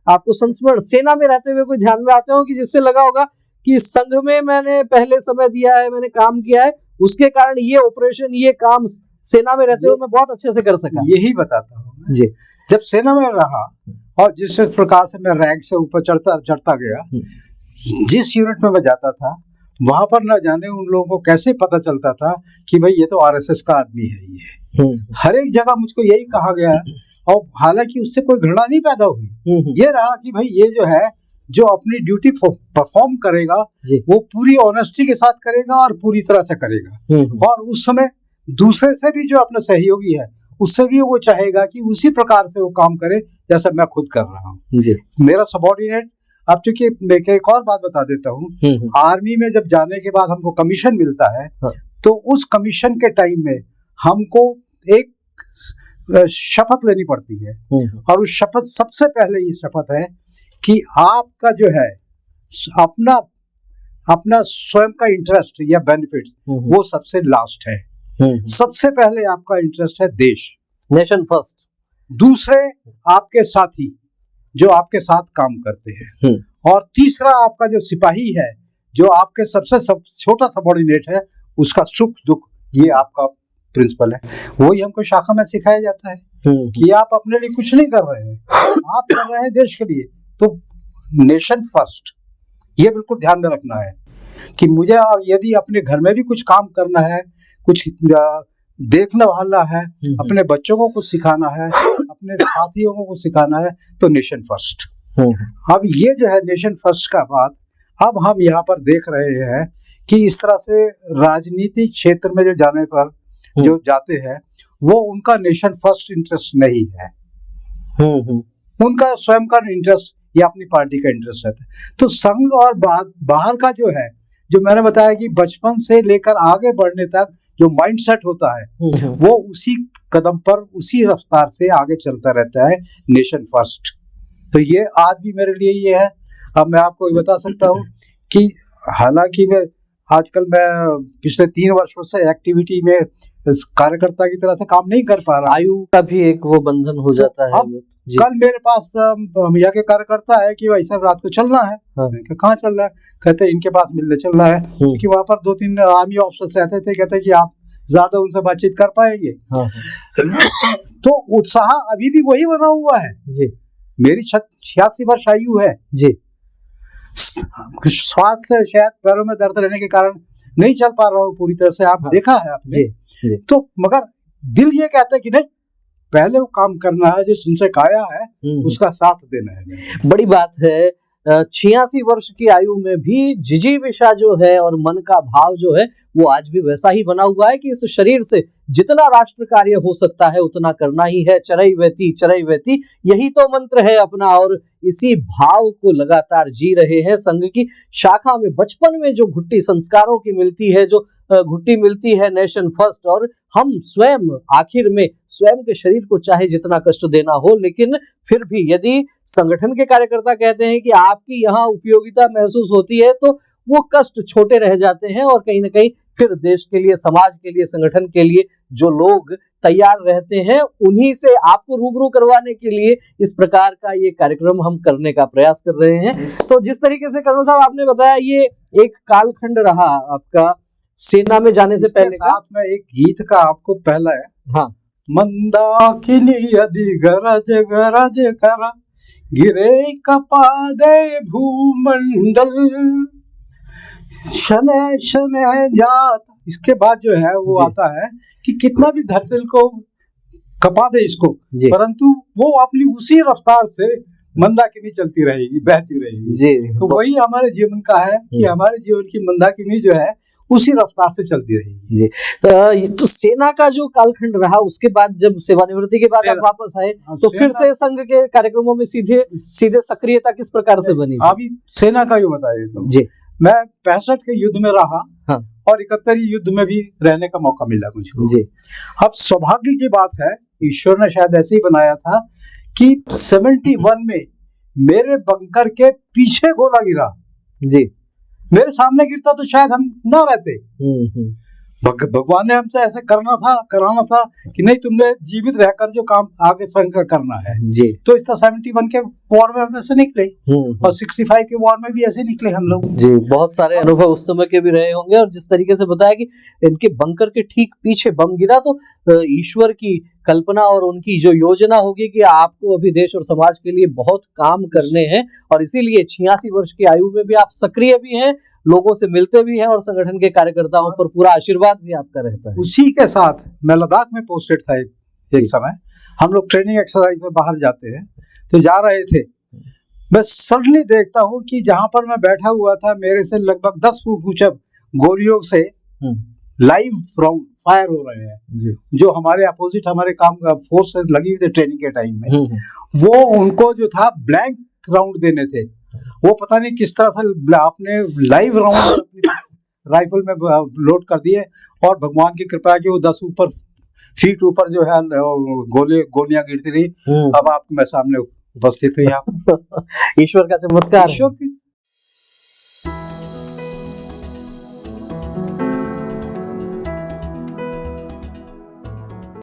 आपको संस्मरण सेना में रहते हुए कोई ध्यान में आते हो कि जिससे लगा होगा कि संघ में मैंने पहले समय दिया है, मैंने काम किया है, उसके कारण ये ऑपरेशन, ये काम सेना में रहते हुए मैं बहुत अच्छे से कर सका? यही बताता हूँ जी। जब सेना में रहा और जिस प्रकार से मैं रैंक से ऊपर चढ़ता गया, जिस यूनिट में मैं जाता था वहां पर ना जाने उन लोगों को कैसे पता चलता था कि भाई ये तो आरएसएस का आदमी है। ये हर एक जगह मुझको यही कहा गया, और हालांकि उससे कोई घृणा नहीं पैदा हुई। ये रहा कि भाई ये जो है, जो अपनी ड्यूटी परफॉर्म करेगा वो पूरी ऑनेस्टी के साथ करेगा और पूरी तरह से करेगा, और उस समय दूसरे से भी जो अपना सहयोगी है उससे भी वो चाहेगा कि उसी प्रकार से वो काम करे जैसा मैं खुद कर रहा हूँ। मेरा सबॉर्डिनेट, अब चूंकि मैं एक और बात बता देता हूँ, आर्मी में जब जाने के बाद हमको कमीशन मिलता है, तो उस कमीशन के टाइम में हमको एक शपथ लेनी पड़ती है, और उस शपथ, सबसे पहले ये शपथ है कि आपका जो है अपना स्वयं का इंटरेस्ट या बेनिफिट्स वो सबसे लास्ट है। सबसे पहले आपका इंटरेस्ट है देश, नेशन फर्स्ट। दूसरे आपके साथी जो आपके साथ काम करते हैं, और तीसरा आपका जो सिपाही है, जो आपके सबसे छोटा सबॉर्डिनेट है, उसका सुख दुख, ये आपका प्रिंसिपल है। वही हमको शाखा में सिखाया जाता है कि आप अपने लिए कुछ नहीं कर रहे हैं, आप कर रहे हैं देश के लिए। तो नेशन फर्स्ट, ये बिल्कुल ध्यान में रखना है कि मुझे यदि अपने घर में भी कुछ काम करना है, कुछ देखने वाला है, अपने बच्चों को कुछ सिखाना है, अपने साथियों को कुछ सिखाना है, तो नेशन फर्स्ट। अब ये जो है नेशन फर्स्ट का बात, अब हम यहाँ पर देख रहे हैं कि इस तरह से राजनीतिक क्षेत्र में जो जाने पर जो जाते हैं, वो उनका नेशन फर्स्ट इंटरेस्ट नहीं है, उनका स्वयं का इंटरेस्ट या अपनी पार्टी का इंटरेस्ट रहता है। तो संघ और बाहर का जो है, जो मैंने बताया कि बचपन से लेकर आगे बढ़ने तक जो माइंडसेट होता है, वो उसी कदम पर, उसी रफ्तार से आगे चलता रहता है, नेशन फर्स्ट। तो ये आज भी मेरे लिए ये है। अब मैं आपको ये बता सकता हूँ कि हालांकि आजकल मैं पिछले 3 वर्षों से एक्टिविटी में कार्यकर्ता की तरह से काम नहीं कर पा रहा। आयु का भी एक वो बंधन हो जाता है। कल मेरे पास यहाँ के कार्यकर्ता है कि भाई साहब रात को चलना है। कहाँ चल रहा है? कहते इनके पास मिलने चल रहा है, क्योंकि वहाँ पर 2-3 आर्मी ऑफिसर्स रहते थे। कहते कि आप ज्यादा उनसे बातचीत कर पाएंगे। तो उत्साह अभी भी वही बना हुआ है जी। मेरी 86 वर्ष आयु है जी। स्वास्थ्य से शायद पैरों में दर्द रहने के कारण नहीं चल पा रहा हूँ पूरी तरह से, आप देखा है आपने जी। तो मगर दिल ये कहता है कि नहीं, पहले वो काम करना है जो तुमसे काया है, उसका साथ देना है। बड़ी बात है। 86 वर्ष की आयु में भी जिजीविषा जो है और मन का भाव जो है वो आज भी वैसा ही बना हुआ है कि इस शरीर से जितना राष्ट्र कार्य हो सकता है उतना करना ही है। चरई वेती यही तो मंत्र है अपना, और इसी भाव को लगातार जी रहे हैं। संघ की शाखा में बचपन में जो घुट्टी संस्कारों की मिलती है, जो घुट्टी मिलती है नेशन फर्स्ट, और हम स्वयं आखिर में स्वयं के शरीर को चाहे जितना कष्ट देना हो, लेकिन फिर भी यदि संगठन के कार्यकर्ता कहते हैं कि आपकी यहाँ उपयोगिता महसूस होती है, तो वो कष्ट छोटे रह जाते हैं, और कहीं ना कहीं फिर देश के लिए, समाज के लिए, संगठन के लिए जो लोग तैयार रहते हैं, उन्हीं से आपको रूबरू करवाने के लिए इस प्रकार का ये कार्यक्रम हम करने का प्रयास कर रहे हैं। तो जिस तरीके से कर्नल साहब आपने बताया, ये एक कालखंड रहा आपका सेना में जाने से पहले का। साथ में एक गीत का आपको पहला है, हाँ, मंदाकिनी यदि गरज गरज करा गिरे कपादे भूमंडल शने शने जात। इसके बाद जो है वो आता है कि कितना भी धरती को कपा दे इसको, परंतु वो अपनी उसी रफ्तार से मंदाकिनी चलती रहेगी, बहती रहेगी जी। तो वही हमारे जीवन का है कि हमारे जीवन की मंदाकिनी जो है उसी रफ्तार से चलती रहेगी जी। तो सेना का जो कालखंड रहा, उसके बाद जब सेवानिवृत्ति के बाद आप वापस आए, तो फिर से संघ के कार्यक्रमों में सीधे सक्रियता किस प्रकार से बनी? अभी सेना का ही बता देता हूँ जी। मैं 65 के युद्ध में रहा, हाँ, और 71 युद्ध में भी रहने का मौका मिला मुझको जी। अब सौभाग्य की बात है, ईश्वर ने शायद ऐसे ही बनाया था कि 71 में मेरे बंकर के पीछे गोला गिरा जी। मेरे सामने गिरता तो शायद हम ना रहते, भगवान ने हमसे ऐसे कराना था कि नहीं, तुमने जीवित रहकर जो काम आगे संग करना है जी। तो इस 71 के वॉर में हम ऐसे निकले और 65 के वॉर में भी ऐसे निकले हम लोग जी। बहुत सारे अनुभव उस समय के भी रहे होंगे, और जिस तरीके से बताया कि इनके बंकर के ठीक पीछे बम गिरा तो ईश्वर की कल्पना और उनकी जो योजना होगी कि आपको अभी देश और समाज के लिए बहुत काम करने हैं, और इसीलिए 86 वर्ष की आयु में भी आप सक्रिय भी हैं, लोगों से मिलते भी हैं और संगठन के कार्यकर्ताओं पर पूरा आशीर्वाद भी आपका रहता है। उसी के साथ मैं लद्दाख में पोस्टेड था एक समय। हम लोग ट्रेनिंग एक्सरसाइज में बाहर जाते हैं तो जा रहे थे, मैं सडनली देखता हूँ कि जहां पर मैं बैठा हुआ था मेरे से लगभग 10 फुट ऊंचा गोलियों से लाइव राउंड फायर हो रहे हैं जी। जो हमारे अपोजिट हमारे काम फोर्स से लगी हुई थी ट्रेनिंग के टाइम में। वो उनको जो था ब्लैंक राउंड देने थे, वो पता नहीं किस तरह से आपने लाइव राउंड अपनी राइफल में लोड कर दिए, और भगवान की कृपा है कि वो 10 फीट ऊपर जो है गोलियां गिरती रही। अब आप मैं सामने उपस्थित हुई आप। ईश्वर का चमत्कार, ईश्वर की